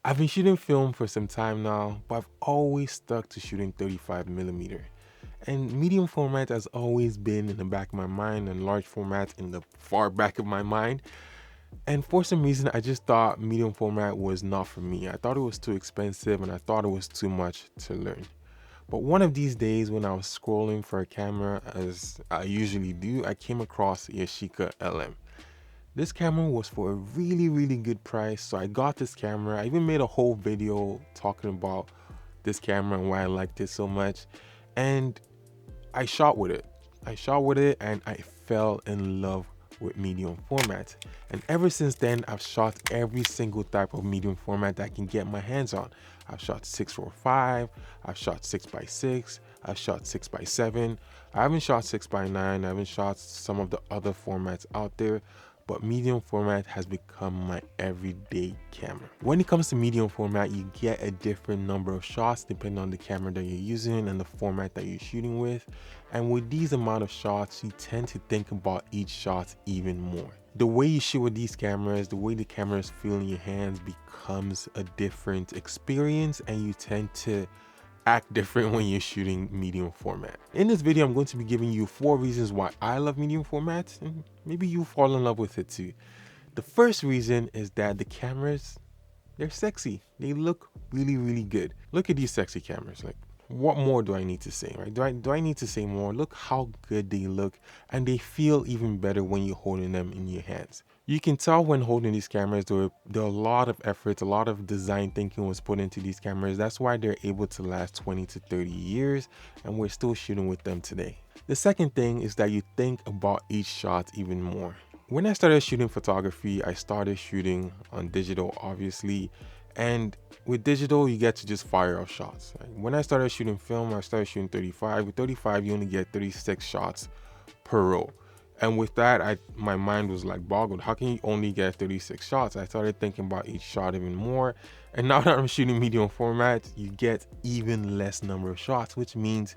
I've been shooting film for some time now, but I've always stuck to shooting 35mm. And medium format has always been in the back of my mind and large format in the far back of my mind. And for some reason, I just thought medium format was not for me. I thought it was too expensive and I thought it was too much to learn. But one of these days when I was scrolling for a camera, as I usually do, I came across a Yashica LM. This camera was for a really good price, so I got this camera. I even made a whole video talking about this camera and why I liked it so much. And I shot with it. And I fell in love with medium format. And ever since then, I've shot every single type of medium format that I can get my hands on. I've shot 645, I've shot 6x6, I've shot 6x7. I haven't shot 6x9, I haven't shot some of the other formats out there, but medium format has become my everyday camera. When it comes to medium format, you get a different number of shots depending on the camera that you're using and the format that you're shooting with. And with these amount of shots, you tend to think about each shot even more. The way you shoot with these cameras, the way the cameras feel in your hands becomes a different experience, and you tend to act different when you're shooting medium format. In this video, I'm going to be giving you 4 reasons why I love medium format, and maybe you fall in love with it too. The first reason is that the cameras, they're sexy. They look really good. Look at these sexy cameras. Like, what more do I need to say, right? Do I need to say more? Look how good they look, and they feel even better when you're holding them in your hands. You can tell when holding these cameras, there are a lot of effort, a lot of design thinking was put into these cameras. That's why they're able to last 20 to 30 years, and we're still shooting with them today. The second thing is that you think about each shot even more. When I started shooting photography, I started shooting on digital, obviously. And with digital, you get to just fire off shots. When I started shooting film, I started shooting 35. With 35, you only get 36 shots per roll. And with that, my mind was like boggled. How can you only get 36 shots? I started thinking about each shot even more. And now that I'm shooting medium format, you get even less number of shots, which means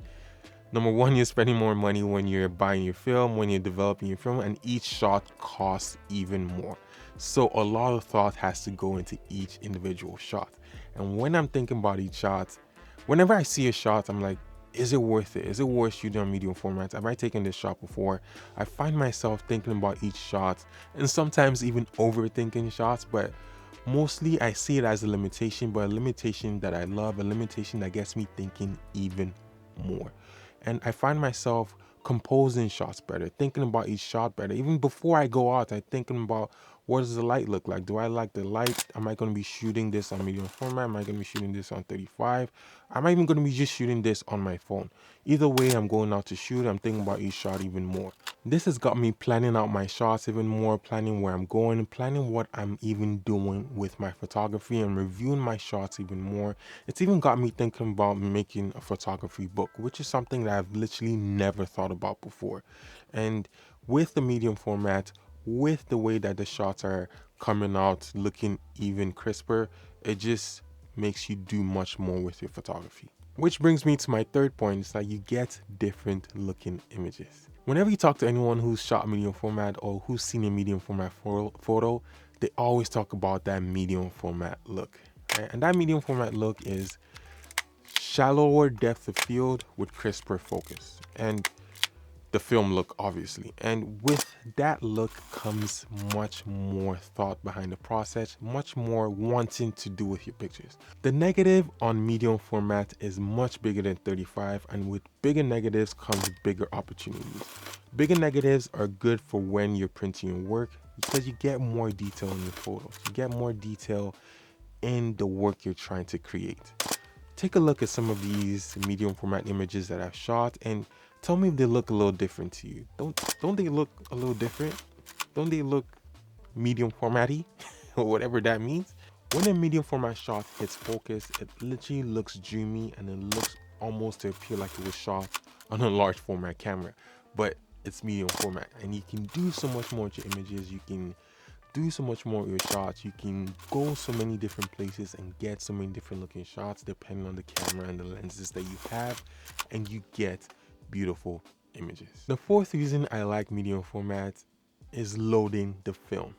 number one, you're spending more money when you're buying your film, when you're developing your film, and each shot costs even more. So a lot of thought has to go into each individual shot. And when I'm thinking about each shot, whenever I see a shot, I'm like, is it worth it? Is it worth shooting on medium formats? Have I taken this shot before? I find myself thinking about each shot and sometimes even overthinking shots, but mostly I see it as a limitation, but a limitation that I love, a limitation that gets me thinking even more. And I find myself composing shots better, thinking about each shot better. Even before I go out, I'm thinking about, what does the light look like? Do I like the light? Am I going to be shooting this on medium format? Am I going to be shooting this on 35? Am I even going to be just shooting this on my phone? Either way, I'm going out to shoot. I'm thinking about each shot even more. This has got me planning out my shots even more, planning where I'm going, planning what I'm even doing with my photography, and reviewing my shots even more. It's even got me thinking about making a photography book, which is something that I've literally never thought about before. And with the medium format, with the way that the shots are coming out looking even crisper, it just makes you do much more with your photography. Which brings me to my third point, is that you get different looking images. Whenever you talk to anyone who's shot medium format or who's seen a medium format photo, they always talk about that medium format look. Right? And that medium format look is shallower depth of field with crisper focus. And the film look, obviously. And with that look comes much more thought behind the process, much more wanting to do with your pictures. The negative on medium format is much bigger than 35, and with bigger negatives comes bigger opportunities. Bigger negatives are good for when you're printing your work because you get more detail in your photos. You get more detail in the work you're trying to create. Take a look at some of these medium format images that I've shot and tell me if they look a little different to you. Don't they look a little different? Don't they look medium formatty or whatever that means? When a medium format shot hits focus, it literally looks dreamy and it looks almost to appear like it was shot on a large format camera, but it's medium format, and you can do so much more with your images. You can do so much more with your shots. You can go so many different places and get so many different looking shots depending on the camera and the lenses that you have, and you get beautiful images. The fourth reason I like medium format is loading the film.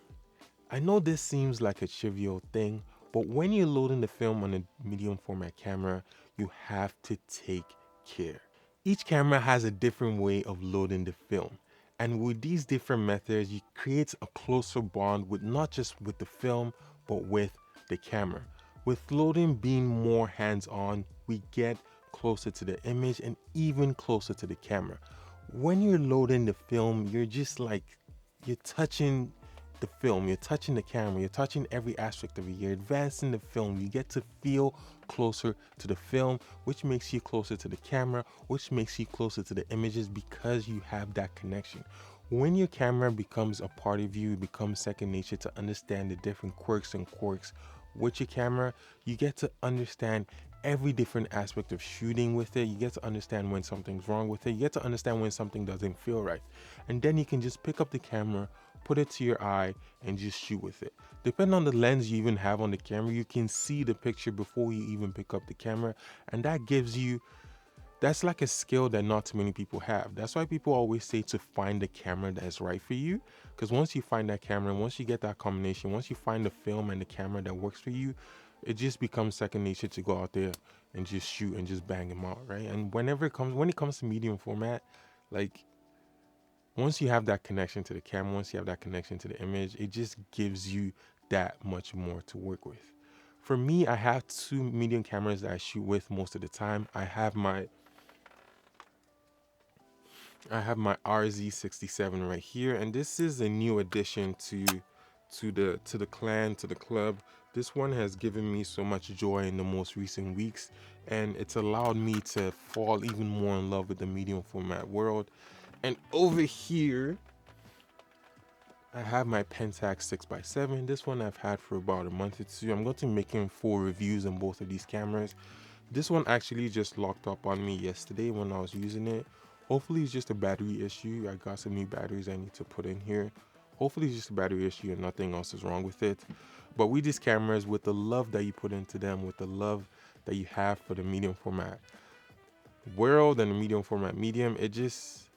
I know this seems like a trivial thing, But when you're loading the film on a medium format camera, you have to take care. Each camera has a different way of loading the film. And with these different methods, you create a closer bond with not just with the film, but with the camera. With loading being more hands-on, we get closer to the image and even closer to the camera. When you're loading the film, you're just like, you're touching the film, you're touching the camera, you're touching every aspect of it, you're advancing the film, you get to feel closer to the film, which makes you closer to the camera, which makes you closer to the images because you have that connection. When your camera becomes a part of you, it becomes second nature to understand the different quirks and quirks with your camera, you get to understand every different aspect of shooting with it. You get to understand when something's wrong with it. You get to understand when something doesn't feel right. And then you can just pick up the camera, put it to your eye, and just shoot with it. Depending on the lens you even have on the camera, you can see the picture before you even pick up the camera. And that gives you, that's like a skill that not too many people have. That's why people always say to find the camera that's right for you. Because once you find that camera, once you get that combination, once you find the film and the camera that works for you, it just becomes second nature to go out there and just shoot and just bang them out, right? And when it comes to medium format, like once you have that connection to the camera, once you have that connection to the image, it just gives you that much more to work with. For me, I have two medium cameras that I shoot with most of the time. I have my RZ67 right here, and this is a new addition to the clan, to the club. This one has given me so much joy in the most recent weeks, and it's allowed me to fall even more in love with the medium format world. And over here, I have my Pentax 6x7. This one I've had for about a month or two. I'm going to be making 4 reviews on both of these cameras. This one actually just locked up on me yesterday when I was using it. Hopefully it's just a battery issue. I got some new batteries I need to put in here. Hopefully it's just a battery issue and nothing else is wrong with it. But with these cameras, with the love that you put into them, with the love that you have for the medium format world and the medium format medium, it just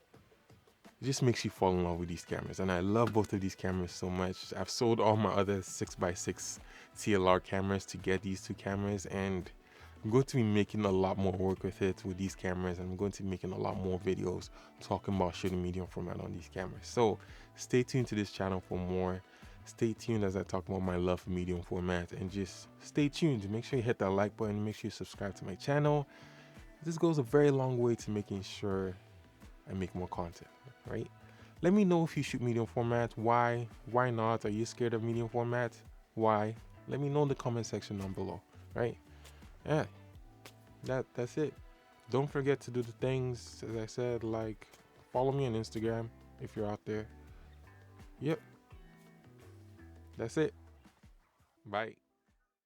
makes you fall in love with these cameras. And I love both of these cameras so much. I've sold all my other 6x6 TLR cameras to get these two cameras, and I'm going to be making a lot more work with it with these cameras, and I'm going to be making a lot more videos talking about shooting medium format on these cameras. So stay tuned to this channel for more. Stay tuned as I talk about my love for medium format, and just stay tuned. Make sure you hit that like button, make sure you subscribe to my channel. This goes a very long way to making sure I make more content, right? Let me know if you shoot medium format. Why not? Are you scared of medium format? Why? Let me know in the comment section down below, right? Yeah, that's it. Don't forget to do the things, as I said, like follow me on Instagram if you're out there. Yep, that's it. Bye.